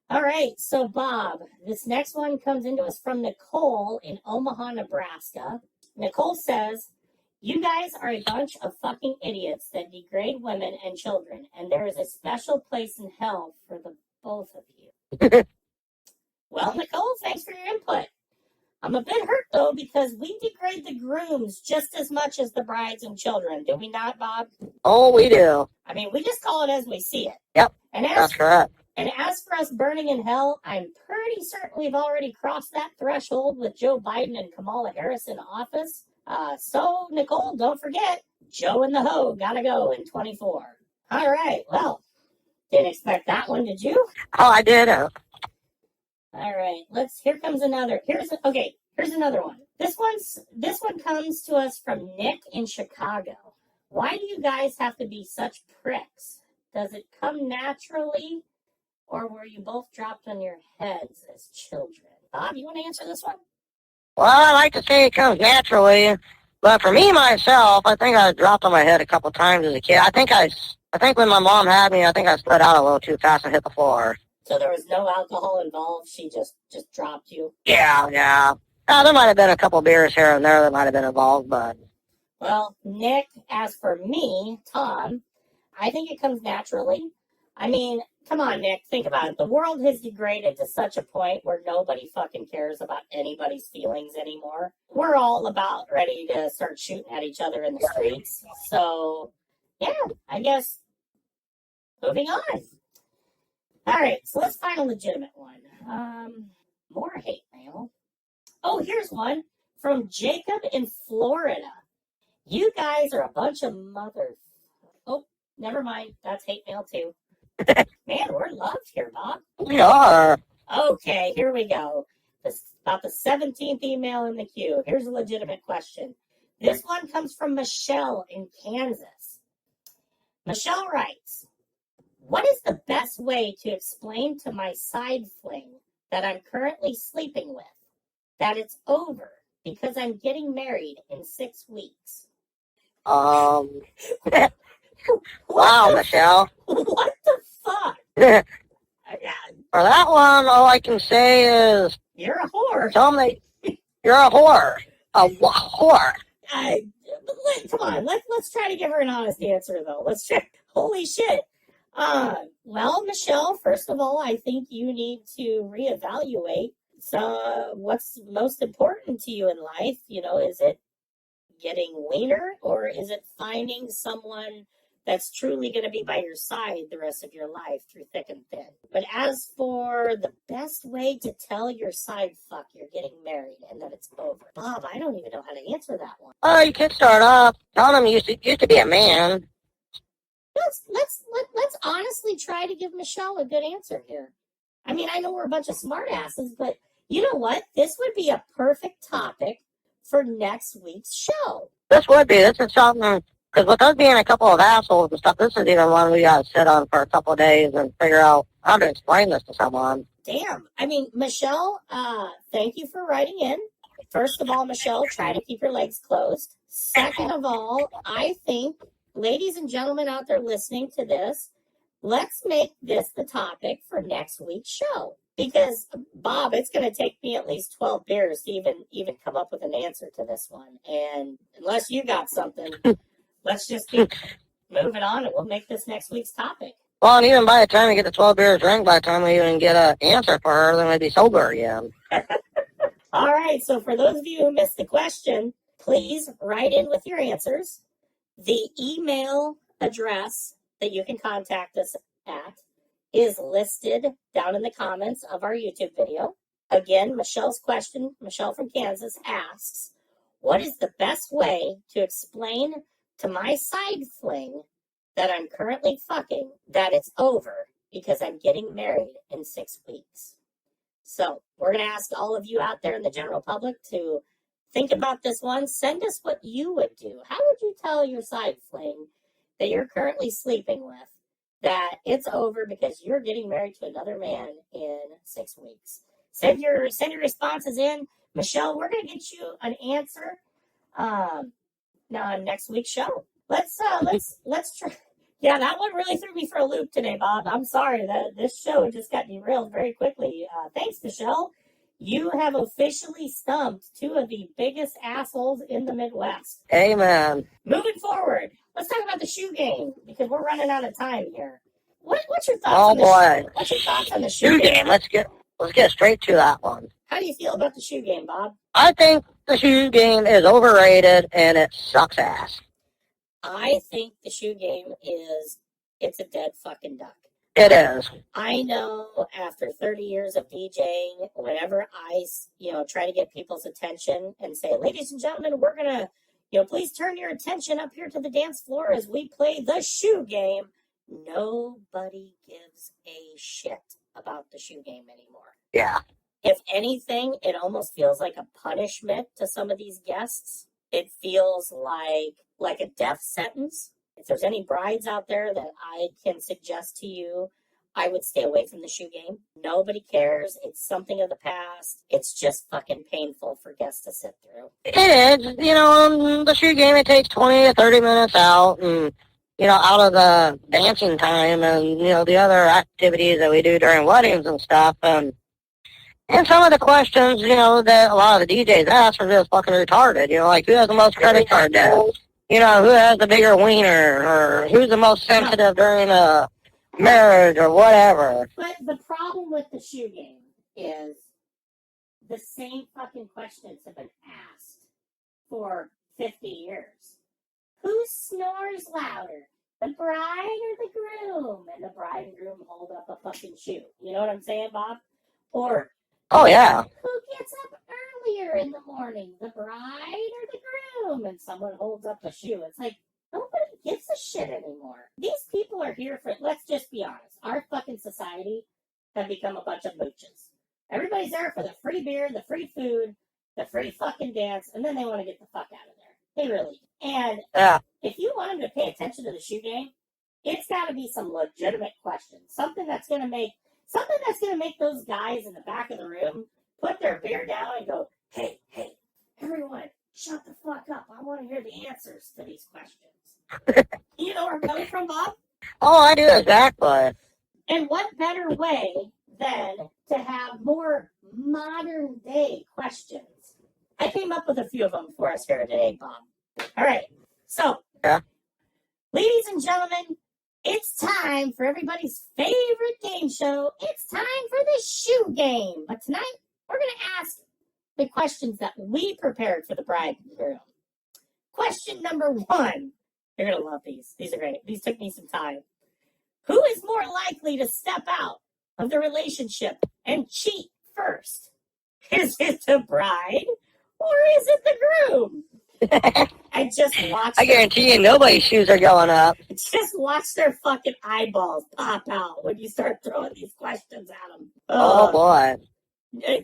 all right. So, Bob, this next one comes into us from Nicole in Omaha, Nebraska. Nicole says, you guys are a bunch of fucking idiots that degrade women and children, and there is a special place in hell for the both of you. Well, Nicole, thanks for your input. I'm a bit hurt, though, because we degrade the grooms just as much as the brides and children, do we not, Bob? Oh, we do. I mean, we just call it as we see it. Yep, and that's correct. And as for us burning in hell, I'm pretty certain we've already crossed that threshold with Joe Biden and Kamala Harris in office. So, Nicole, don't forget, Joe and the Ho gotta go in 24. All right, well, didn't expect that one, did you? Oh, I did. All right, here comes another. Here's another one. This one comes to us from Nick in Chicago. Why do you guys have to be such pricks? Does it come naturally, or were you both dropped on your heads as children? Bob, you want to answer this one? Well, I like to say it comes naturally, but for me, myself, I think I dropped on my head a couple times as a kid. I think when my mom had me, I think I slid out a little too fast and hit the floor. So there was no alcohol involved? She just dropped you? Yeah. There might have been a couple beers here and there that might have been involved, but... Well, Nick, as for me, Tom, I think it comes naturally. I mean, come on, Nick, think about it. The world has degraded to such a point where nobody fucking cares about anybody's feelings anymore. We're all about ready to start shooting at each other in the streets. So, yeah, I guess moving on. All right, so let's find a legitimate one. More hate mail. Oh, here's one from Jacob in Florida. You guys are a bunch of mother... Oh, never mind. That's hate mail, too. Man, we're loved here, Bob. We are. Okay, here we go. About the 17th email in the queue. Here's a legitimate question. This one comes from Michelle in Kansas. Michelle writes, what is the best way to explain to my side fling that I'm currently sleeping with that it's over because I'm getting married in 6 weeks? Wow, Michelle. What the fuck? For that one, all I can say is... You're a whore. Tell me, you're a whore. A whore. Come on, let's try to give her an honest answer, though. Let's try. Holy shit. Well, Michelle, first of all, I think you need to reevaluate what's most important to you in life. Is it getting wiener, or is it finding someone that's truly going to be by your side the rest of your life through thick and thin? But as for the best way to tell your side fuck you're getting married and that it's over, Bob, I don't even know how to answer that one. Oh, you could start off telling him you used to be a man. Let's honestly try to give Michelle a good answer here. I mean, I know we're a bunch of smartasses, but you know what? This would be a perfect topic for next week's show. This is something, because with us being a couple of assholes and stuff, this is even one we got to sit on for a couple of days and figure out how to explain this to someone. Damn. I mean, Michelle, thank you for writing in. First of all, Michelle, try to keep your legs closed. Second of all, I think, ladies and gentlemen out there listening to this, let's make this the topic for next week's show. Because, Bob, it's going to take me at least 12 beers to even come up with an answer to this one. And unless you got something, let's just keep moving on, and we'll make this next week's topic. Well, and even by the time we get the 12 beers drink, by the time we even get an answer for her, then we'd be sober again. All right, so for those of you who missed the question, please write in with your answers. The email address that you can contact us at is listed down in the comments of our YouTube video. Again, Michelle's question, Michelle from Kansas asks, what is the best way to explain to my side fling that I'm currently fucking that it's over because I'm getting married in 6 weeks? So we're going to ask all of you out there in the general public to think about this one. Send us what you would do. How would you tell your side fling that you're currently sleeping with that it's over because you're getting married to another man in 6 weeks? Send your responses in. Michelle, we're going to get you an answer on next week's show. Let's try. Yeah, that one really threw me for a loop today, Bob. I'm sorry that this show just got derailed very quickly. Thanks, Michelle. You have officially stumped two of the biggest assholes in the Midwest. Amen. Moving forward, let's talk about the shoe game because we're running out of time here. What's your thoughts? Oh boy. What's your thoughts on the shoe game? Let's get straight to that one. How do you feel about the shoe game, Bob? I think the shoe game is overrated and it sucks ass. I think the shoe game it's a dead fucking duck. It is. I know after 30 years of DJing, whenever I, try to get people's attention and say, ladies and gentlemen, we're going to, please turn your attention up here to the dance floor as we play the shoe game. Nobody gives a shit about the shoe game anymore. Yeah. If anything, it almost feels like a punishment to some of these guests. It feels like a death sentence. If there's any brides out there that I can suggest to you, I would stay away from the shoe game. Nobody cares. It's something of the past. It's just fucking painful for guests to sit through. It is. The shoe game, it takes 20 to 30 minutes out and, out of the dancing time and, the other activities that we do during weddings and stuff. And some of the questions, that a lot of the DJs ask are just fucking retarded. Like who has the most credit card debt? Who has the bigger wiener, or who's the most sensitive during a marriage, or whatever. But the problem with the shoe game is the same fucking questions have been asked for 50 years. Who snores louder, the bride or the groom? And the bride and groom hold up a fucking shoe. You know what I'm saying, Bob? Or, oh yeah, who gets up earlier in the morning, the bride or the groom? And someone holds up a shoe. It's like, nobody gives a shit anymore. These people are here for, let's just be honest, our fucking society have become a bunch of mooches. Everybody's there for the free beer, the free food, the free fucking dance, and then they want to get the fuck out of there. They really do. And if you want them to pay attention to the shoe game, it's got to be some legitimate questions. Something that's going to make those guys in the back of the room put their beer down and go, hey, everyone, shut the fuck up. I want to hear the answers to these questions. You know where I'm coming from, Bob? Oh, I do, exactly. And what better way than to have more modern day questions? I came up with a few of them for us here today, Bob. All right. So, ladies and gentlemen, it's time for everybody's favorite game show. It's time for the shoe game. But tonight, we're going to ask the questions that we prepared for the bride and groom. Question number 1. You're going to love these. These are great. These took me some time. Who is more likely to step out of the relationship and cheat first? Is it the bride or is it the groom? I guarantee you nobody's shoes are going up. Just watch their fucking eyeballs pop out when you start throwing these questions at them. Oh, boy.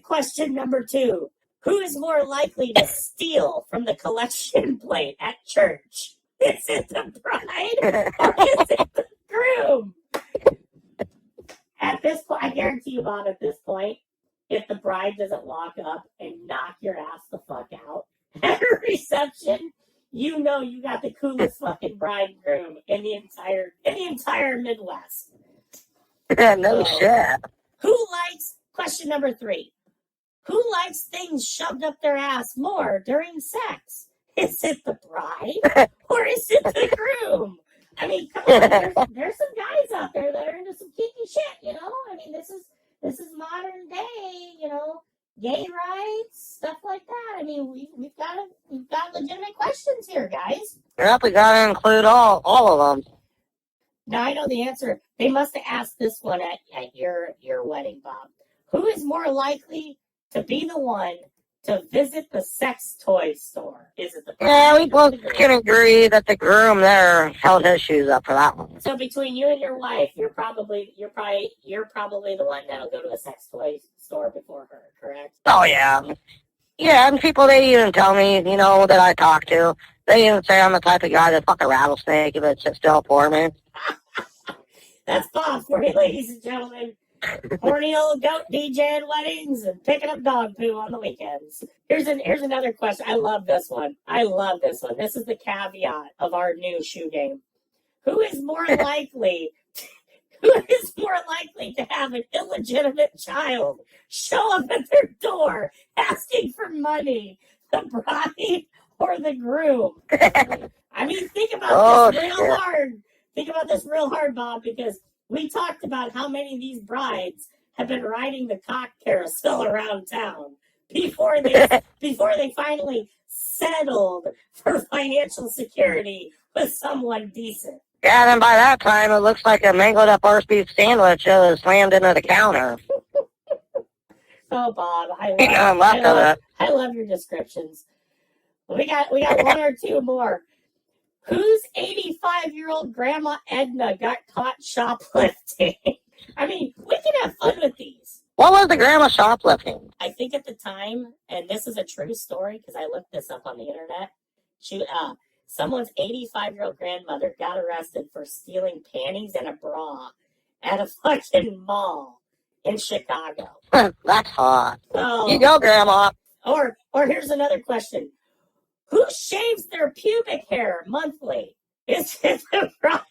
Question number 2. Who is more likely to steal from the collection plate at church? Is it the bride or is it the groom? At this point, I guarantee you, Bob, at this point, if the bride doesn't walk up and knock your ass the fuck out at a reception, you know you got the coolest fucking bride and groom in the entire Midwest. No shit. Question number 3. Who likes things shoved up their ass more during sex? Is it the bride or is it the groom? I mean, come on, there's some guys out there that are into some kinky shit, I mean, this is modern day, gay rights, stuff like that. I mean, we've got legitimate questions here, guys. Yep, we gotta include all of them. Now I know the answer. They must have asked this one at your wedding, Bob. Who is more likely to be the one to visit the sex toy store? Is it the Yeah, we bride or both the groom? can agree that the groom there held his shoes up for that one. So between you and your wife, you're probably the one that'll go to a sex toy store before her, correct? Oh yeah. Yeah, and people, they even tell me, you know, that I talk to, they even say I'm the type of guy that fuck a rattlesnake if it sits still for me. That's Bob for you, ladies and gentlemen. Horny old goat DJing weddings and picking up dog poo on the weekends. Here's another question. I love this one. This is the caveat of our new shoe game. Who is more likely to have an illegitimate child show up at their door asking for money? The bride or the groom? I mean, think about this real hard. Think about this real hard, Bob, because we talked about how many of these brides have been riding the cock carousel around town before they finally settled for financial security with someone decent. Yeah, then by that time, it looks like a mangled up roast beef sandwich was slammed into the counter. Oh, Bob, I love your descriptions. We got one or two more. Whose 85-year-old grandma Edna got caught shoplifting? I mean, we can have fun with these. What was the grandma shoplifting? I think at the time, and this is a true story because I looked this up on the internet, someone's 85-year-old grandmother got arrested for stealing panties and a bra at a fucking mall in Chicago. That's hot. Oh. You go, Grandma. Or here's another question. Who shaves their pubic hair monthly? Is it the bride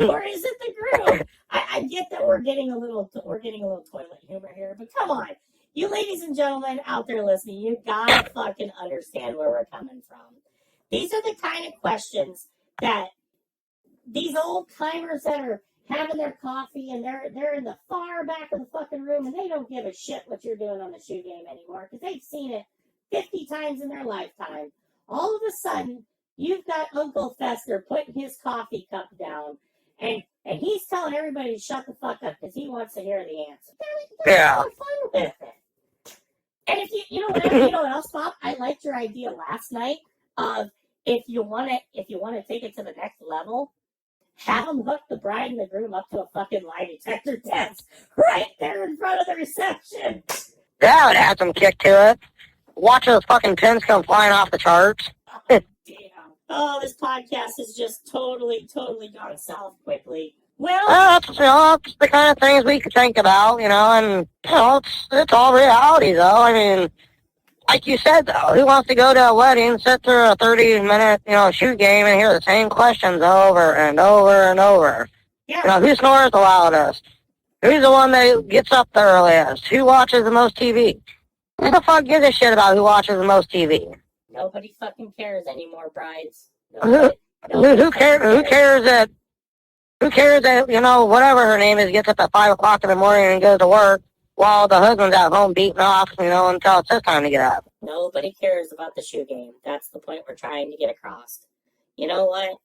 or is it the groom? I get that we're getting a little toilet humor here, but come on, you ladies and gentlemen out there listening, you gotta fucking understand where we're coming from. These are the kind of questions that these old timers that are having their coffee and they're in the far back of the fucking room and they don't give a shit what you're doing on the shoe game anymore because they've seen it 50 times in their lifetime. All of a sudden, you've got Uncle Fester putting his coffee cup down, and he's telling everybody to shut the fuck up because he wants to hear the answer. Have fun with it. And if you know what else, Bob? I liked your idea last night of if you want to take it to the next level, have them hook the bride and the groom up to a fucking lie detector test right there in front of the reception. That would add some kick to it. Watch those fucking pins come flying off the charts. Damn. Oh, this podcast has just totally gone south quickly. Well, that's the kind of things we could think about, and, it's all reality, though. I mean, like you said, though, who wants to go to a wedding, sit through a 30-minute, shoot game and hear the same questions over and over and over? Yeah. Who snores the loudest? Who's the one that gets up the earliest? Who watches the most TV? Who the fuck gives a shit about who watches the most TV? Nobody fucking cares anymore, brides. Who cares? Who cares that? Whatever her name is, gets up at 5 o'clock in the morning and goes to work while the husband's at home beating off, until it's his time to get up. Nobody cares about the shoe game. That's the point we're trying to get across. You know what?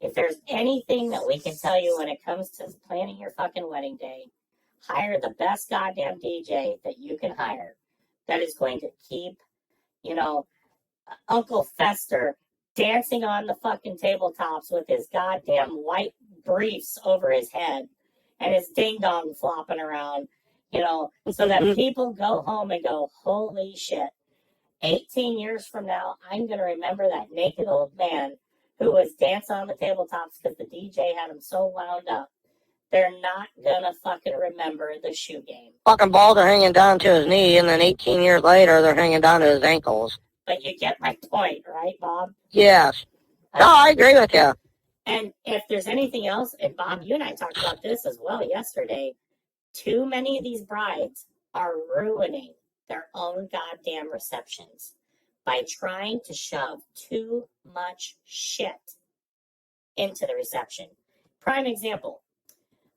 If there's anything that we can tell you when it comes to planning your fucking wedding day, hire the best goddamn DJ that you can hire. That is going to keep, Uncle Fester dancing on the fucking tabletops with his goddamn white briefs over his head and his ding-dong flopping around, so that people go home and go, holy shit, 18 years from now, I'm going to remember that naked old man who was dancing on the tabletops because the DJ had him so wound up. They're not gonna fucking remember the shoe game. Fucking balls are hanging down to his knee, and then 18 years later, they're hanging down to his ankles. But you get my point, right, Bob? Yes. No, I agree with you. And if there's anything else, and Bob, you and I talked about this as well yesterday, too many of these brides are ruining their own goddamn receptions by trying to shove too much shit into the reception. Prime example.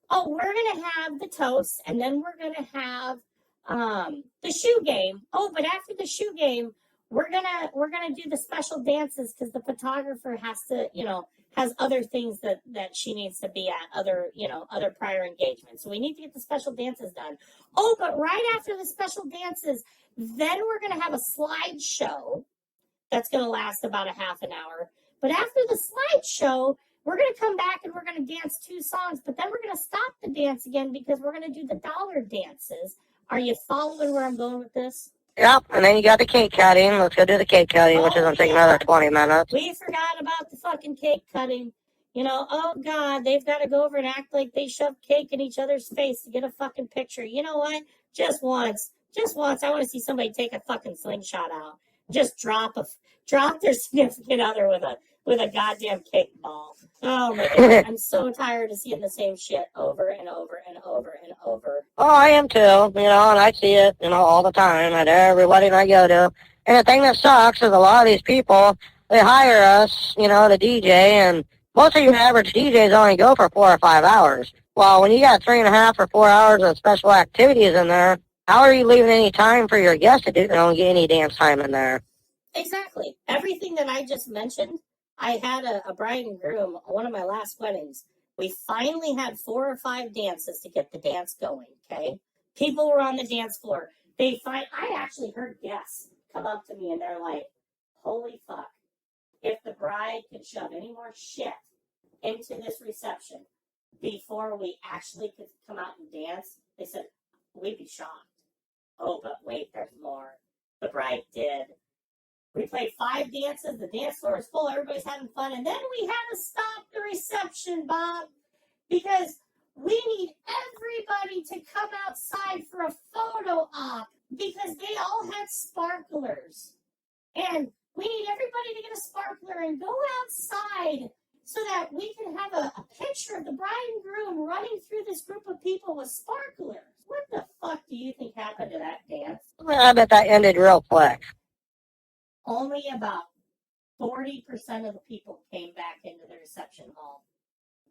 Oh, we're going to have the toast, and then we're going to have The shoe game. Oh, but after the shoe game, we're gonna do the special dances because the photographer has to, has other things that she needs to be at, other prior engagements. So we need to get the special dances done. Oh, but right after the special dances, then we're gonna have a slideshow that's gonna last about a half an hour. But after the slideshow, we're going to come back and we're going to dance 2 songs, but then we're going to stop the dance again because we're going to do the dollar dances. Are you following where I'm going with this? Yep, and then you got the cake cutting. Let's go do the cake cutting, which is going to take another 20 minutes. We forgot about the fucking cake cutting. Oh God, they've got to go over and act like they shoved cake in each other's face to get a fucking picture. You know what? Just once, I want to see somebody take a fucking slingshot out. Just drop their significant other with a goddamn cake ball. Oh my God, I'm so tired of seeing the same shit over and over and over and over. Oh, I am too, and I see it, all the time at every wedding I go to. And the thing that sucks is a lot of these people, they hire us, to DJ, and most of your average DJs only go for 4 or 5 hours. Well, when you got 3.5 or 4 hours of special activities in there, how are you leaving any time for your guests to do, get any dance time in there? Exactly. Everything that I just mentioned, I had a bride and groom, one of my last weddings. We finally had 4 or 5 dances to get the dance going, okay? People were on the dance floor. I actually heard guests come up to me and they're like, holy fuck, if the bride could shove any more shit into this reception before we actually could come out and dance, they said, we'd be shocked. Oh, but wait, there's more. The bride did. We played 5 dances. The dance floor is full. Everybody's having fun. And then we had to stop the reception, Bob, because we need everybody to come outside for a photo op because they all had sparklers. And we need everybody to get a sparkler and go outside so that we can have a picture of the bride and groom running through this group of people with sparklers. What the fuck do you think happened to that dance? Well, I bet that ended real quick. Only about 40% of the people came back into the reception hall.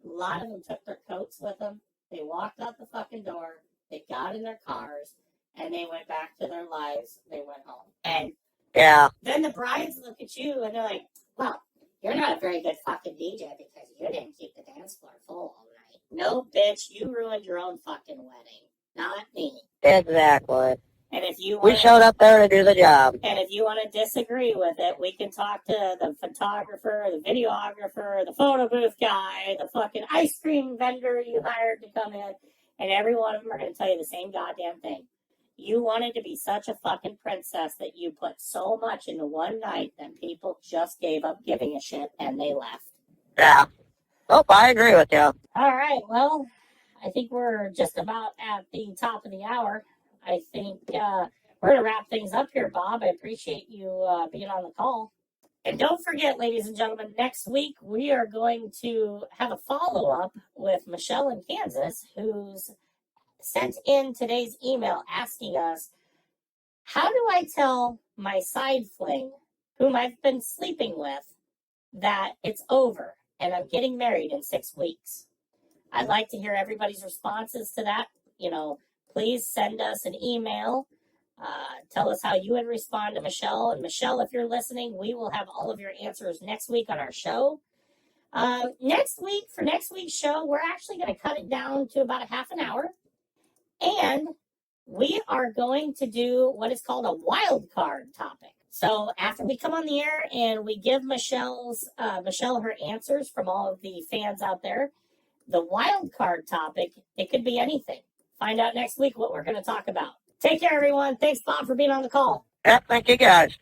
A lot of them took their coats with them. They walked out the fucking door. They got in their cars, and they went back to their lives. They went home. And then the brides look at you, and they're like, well, you're not a very good fucking DJ because you didn't keep the dance floor full all night. No, bitch, you ruined your own fucking wedding, not me. Exactly. And if you we showed up there to do the job. And if you want to disagree with it, we can talk to the photographer, the videographer, the photo booth guy, the fucking ice cream vendor you hired to come in, and every one of them are going to tell you the same goddamn thing. You wanted to be such a fucking princess that you put so much into one night that people just gave up giving a shit and they left. Yeah. Oh, I agree with you. All right, well, I think we're just about at the top of the hour. I think we're going to wrap things up here, Bob. I appreciate you being on the call. And don't forget, ladies and gentlemen, next week we are going to have a follow-up with Michelle in Kansas, who's sent in today's email asking us, how do I tell my side fling, whom I've been sleeping with, that it's over and I'm getting married in 6 weeks? I'd like to hear everybody's responses to that. Please send us an email. Tell us how you would respond to Michelle. And Michelle, if you're listening, we will have all of your answers next week on our show. Next week, for next week's show, we're actually going to cut it down to about a half an hour. And we are going to do what is called a wild card topic. So after we come on the air and we give Michelle her answers from all of the fans out there, the wild card topic, it could be anything. Find out next week what we're going to talk about. Take care, everyone. Thanks, Bob, for being on the call. Yeah, thank you, guys.